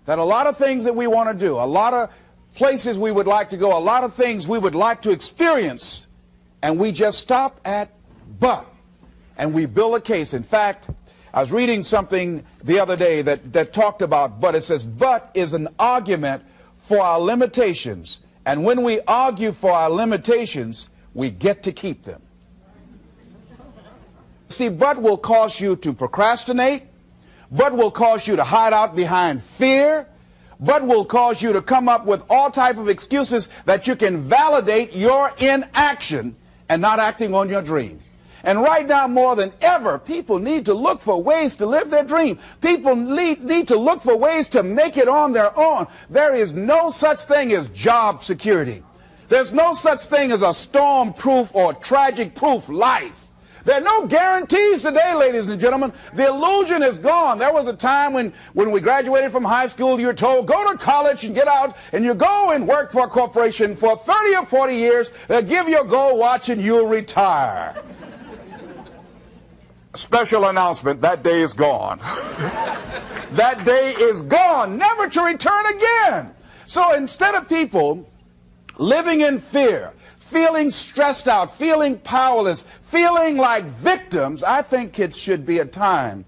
that a lot of things that we want to do, a lot of places we would like to go, a lot of things we would like to experience, and we just stop at but, and we build a case. In fact, I was reading something the other day that talked about but. It says but is an argument for our limitations, and when we argue for our limitations, we get to keep them. See, but will cause you to procrastinate, but will cause you to hide out behind fear, but will cause you to come up with all type of excuses that you can validate your inaction and not acting on your dream. And right now, more than ever, people need to look for ways to live their dream. People need to look for ways to make it on their own. There is no such thing as job security. There's no such thing as a storm-proof or tragic-proof life. There are no guarantees today, ladies and gentlemen. The illusion is gone. There was a time when we graduated from high school, you were told, go to college and get out, and you go and work for a corporation for 30 or 40 years. They'll give you a gold watch and you'll retire. Special announcement, that day is gone. That day is gone, never to return again. So instead of people living in fear, feeling stressed out, feeling powerless, feeling like victims, I think it should be a time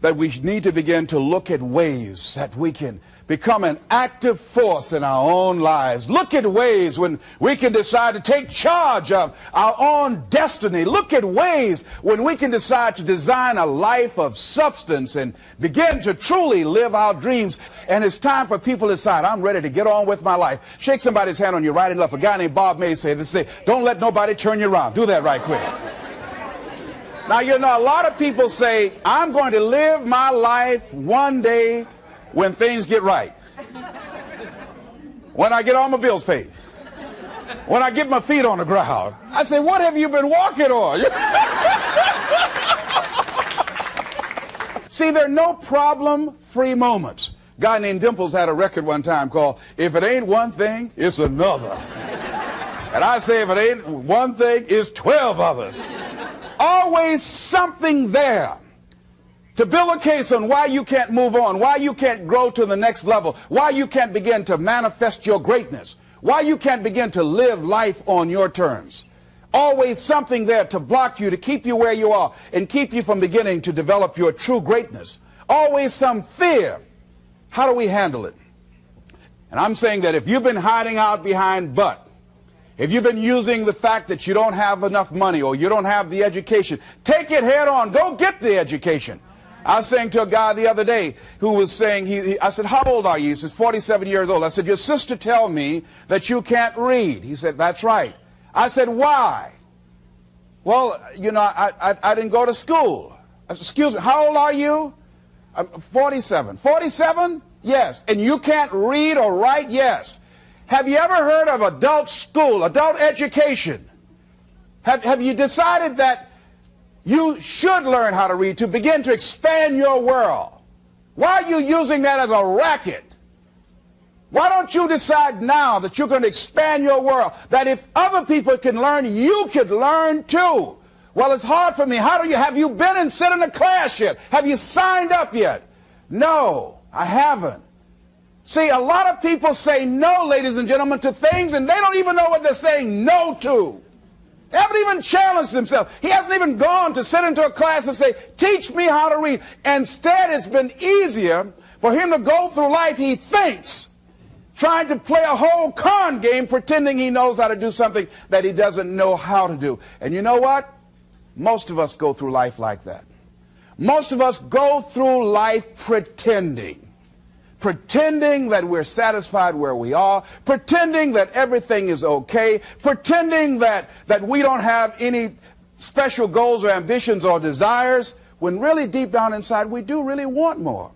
that we need to begin to look at ways that we can become an active force in our own lives. Look at ways when we can decide to take charge of our own destiny. Look at ways when we can decide to design a life of substance and begin to truly live our dreams. And it's time for people to decide, I'm ready to get on with my life. Shake somebody's hand on your right and left. A guy named Bob May said this, don't let nobody turn you around. Do that right quick. Now, you know, a lot of people say, I'm going to live my life one day when things get right, when I get all my bills paid, when I get my feet on the ground. I say, what have you been walking on? See, there are no problem-free moments. A guy named Dimples had a record one time called If It Ain't One Thing, It's Another. And I say, if it ain't one thing, it's 12 others. Always something there to build a case on why you can't move on, why you can't grow to the next level, why you can't begin to manifest your greatness, why you can't begin to live life on your terms. Always something there to block you, to keep you where you are, and keep you from beginning to develop your true greatness. Always some fear. How do we handle it? And I'm saying that if you've been hiding out behind but, if you've been using the fact that you don't have enough money or you don't have the education, take it head on. Go get the education. I was saying to a guy the other day who was saying, I said, how old are you? He says, 47 years old. I said, your sister tell me that you can't read. He said, that's right. I said, why? Well, you know, I didn't go to school. I said, excuse me, how old are you? I'm 47. 47? Yes. And you can't read or write? Yes. Have you ever heard of adult school, adult education? Have you decided that you should learn how to read to begin to expand your world? Why are you using that as a racket? Why don't you decide now that you're going to expand your world, that if other people can learn, you could learn too? Well, it's hard for me. Have you been and sit in a class yet? Have you signed up yet? No, I haven't. See, a lot of people say no, ladies and gentlemen, to things, and they don't even know what they're saying no to. They haven't even challenged themselves. He hasn't even gone to sit into a class and say, teach me how to read. Instead, it's been easier for him to go through life, he thinks, trying to play a whole con game, pretending he knows how to do something that he doesn't know how to do. And you know what? Most of us go through life like that. Most of us go through life pretending that we're satisfied where we are, pretending that everything is okay, pretending that we don't have any special goals or ambitions or desires, when really deep down inside we do really want more.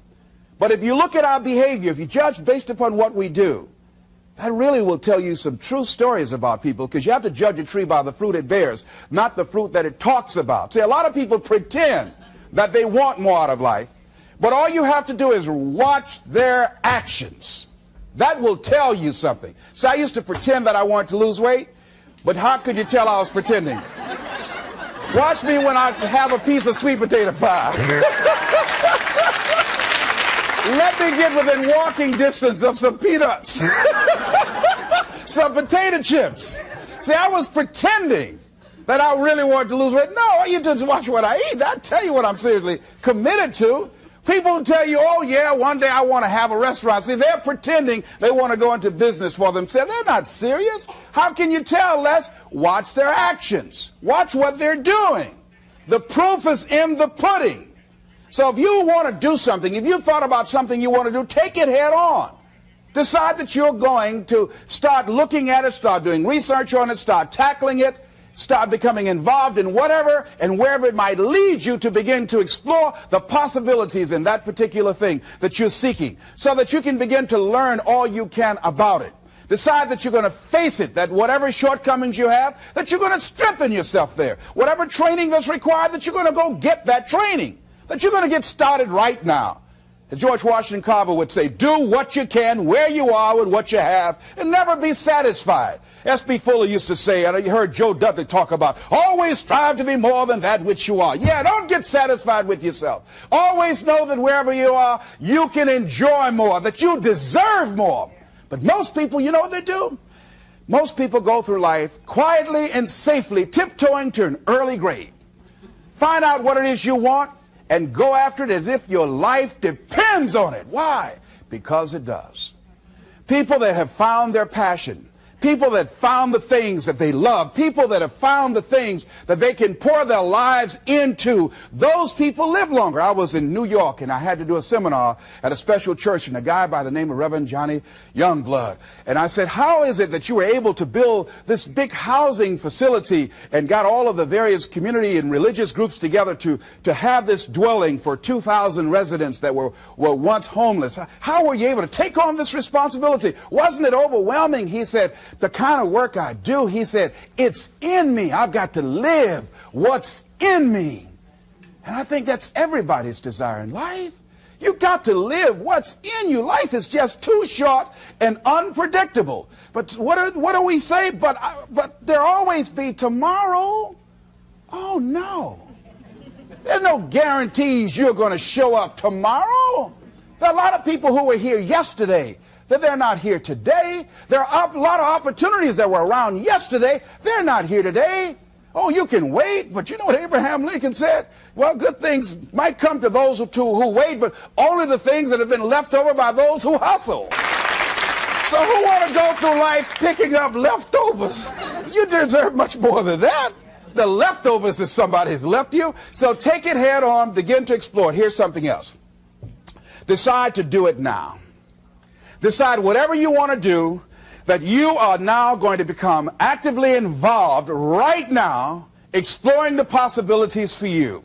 But if you look at our behavior, if you judge based upon what we do, that really will tell you some true stories about people, because you have to judge a tree by the fruit it bears, not the fruit that it talks about. See, a lot of people pretend that they want more out of life, but all you have to do is watch their actions. That will tell you something. So I used to pretend that I wanted to lose weight, but how could you tell I was pretending? Watch me when I have a piece of sweet potato pie. Let me get within walking distance of some peanuts, some potato chips. See, I was pretending that I really wanted to lose weight. No, you just watch what I eat. I tell you what I'm seriously committed to. People will tell you, oh yeah, one day I want to have a restaurant. See, they're pretending they want to go into business for themselves. They're not serious. How can you tell, Les? Watch their actions. Watch what they're doing. The proof is in the pudding. So if you want to do something, if you thought about something you want to do, take it head on. Decide that you're going to start looking at it, start doing research on it, start tackling it, start becoming involved in whatever and wherever it might lead you to begin to explore the possibilities in that particular thing that you're seeking so that you can begin to learn all you can about it. Decide that you're going to face it, that whatever shortcomings you have, that you're going to strengthen yourself there. Whatever training that's required, that you're going to go get that training, that you're going to get started right now. George Washington Carver would say, do what you can, where you are with what you have, and never be satisfied. S.B. Fuller used to say, and you heard Joe Dudley talk about, always strive to be more than that which you are. Yeah, don't get satisfied with yourself. Always know that wherever you are, you can enjoy more, that you deserve more. But most people, you know what they do? Most people go through life quietly and safely, tiptoeing to an early grave. Find out what it is you want, and go after it as if your life depends on it. Why? Because it does. People that have found their passion, people that found the things that they love, people that have found the things that they can pour their lives into, those people live longer. I was in New York and I had to do a seminar at a special church, and a guy by the name of Reverend Johnny Youngblood. And I said, how is it that you were able to build this big housing facility and got all of the various community and religious groups together to have this dwelling for 2,000 residents that were once homeless? How were you able to take on this responsibility? Wasn't it overwhelming? He said, the kind of work I do, he said, it's in me. I've got to live what's in me. And I think that's everybody's desire in life. You've got to live what's in you. Life is just too short and unpredictable. But what do we say? But there'll always be tomorrow. Oh, no. There's no guarantees you're going to show up tomorrow. There are a lot of people who were here yesterday that they're not here today. There are a lot of opportunities that were around yesterday. They're not here today. Oh, you can wait, but you know what Abraham Lincoln said? Well, good things might come to those who wait, but only the things that have been left over by those who hustle. So who want to go through life picking up leftovers? You deserve much more than that. The leftovers is somebody has left you. So take it head on, begin to explore it. Here's something else. Decide to do it now. Decide whatever you want to do, that you are now going to become actively involved right now, exploring the possibilities for you.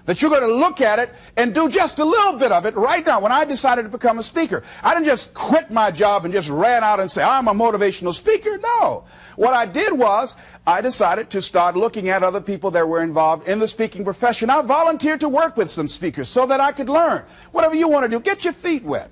That you're going to look at it and do just a little bit of it right now. When I decided to become a speaker, I didn't just quit my job and just ran out and say, I'm a motivational speaker. No. What I did was I decided to start looking at other people that were involved in the speaking profession. I volunteered to work with some speakers so that I could learn. Whatever you want to do, get your feet wet.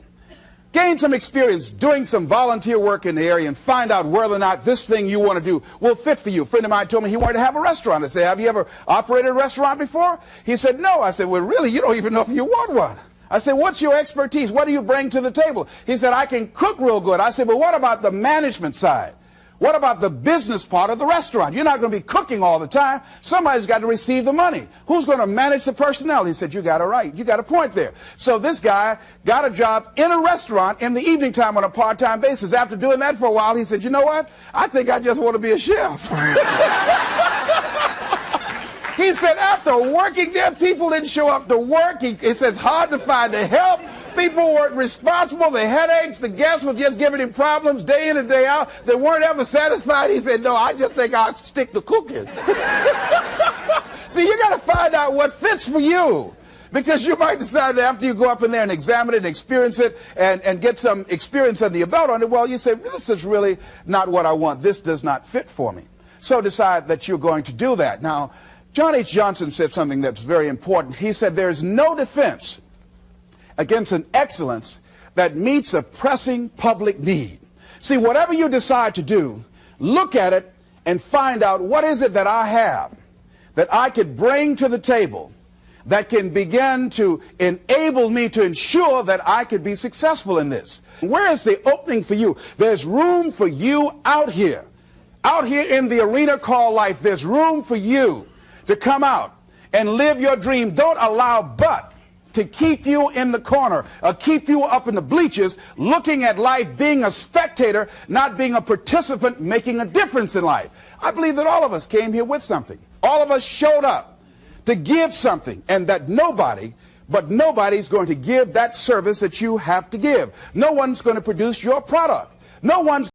Gain some experience doing some volunteer work in the area and find out whether or not this thing you want to do will fit for you. A friend of mine told me he wanted to have a restaurant. I said, have you ever operated a restaurant before? He said, no. I said, well, really, you don't even know if you want one. I said, what's your expertise? What do you bring to the table? He said, I can cook real good. I said, well, what about the management side? What about the business part of the restaurant? You're not going to be cooking all the time. Somebody's got to receive the money. Who's going to manage the personnel? He said, you got it right. You got a point there. So this guy got a job in a restaurant in the evening time on a part-time basis. After doing that for a while, he said, you know what? I think I just want to be a chef. He said, after working there, people didn't show up to work. He said, it's hard to find the help. People weren't responsible. The headaches, the guests were just giving him problems day in and day out. They weren't ever satisfied. He said, no, I just think I'll stick to cooking. See, you got to find out what fits for you. Because you might decide that after you go up in there and examine it and experience it and get some experience under your belt on it, well, you say, this is really not what I want. This does not fit for me. So decide that you're going to do that. Now, John H. Johnson said something that's very important. He said, there's no defense against an excellence that meets a pressing public need. See, whatever you decide to do, look at it and find out what is it that I have that I could bring to the table that can begin to enable me to ensure that I could be successful in this. Where is the opening for you? There's room for you out here. Out here in the arena called life, there's room for you to come out and live your dream. Don't allow but to keep you in the corner, or keep you up in the bleachers, looking at life, being a spectator, not being a participant, making a difference in life. I believe that all of us came here with something. All of us showed up to give something, and that nobody's going to give that service that you have to give. No one's going to produce your product. No one's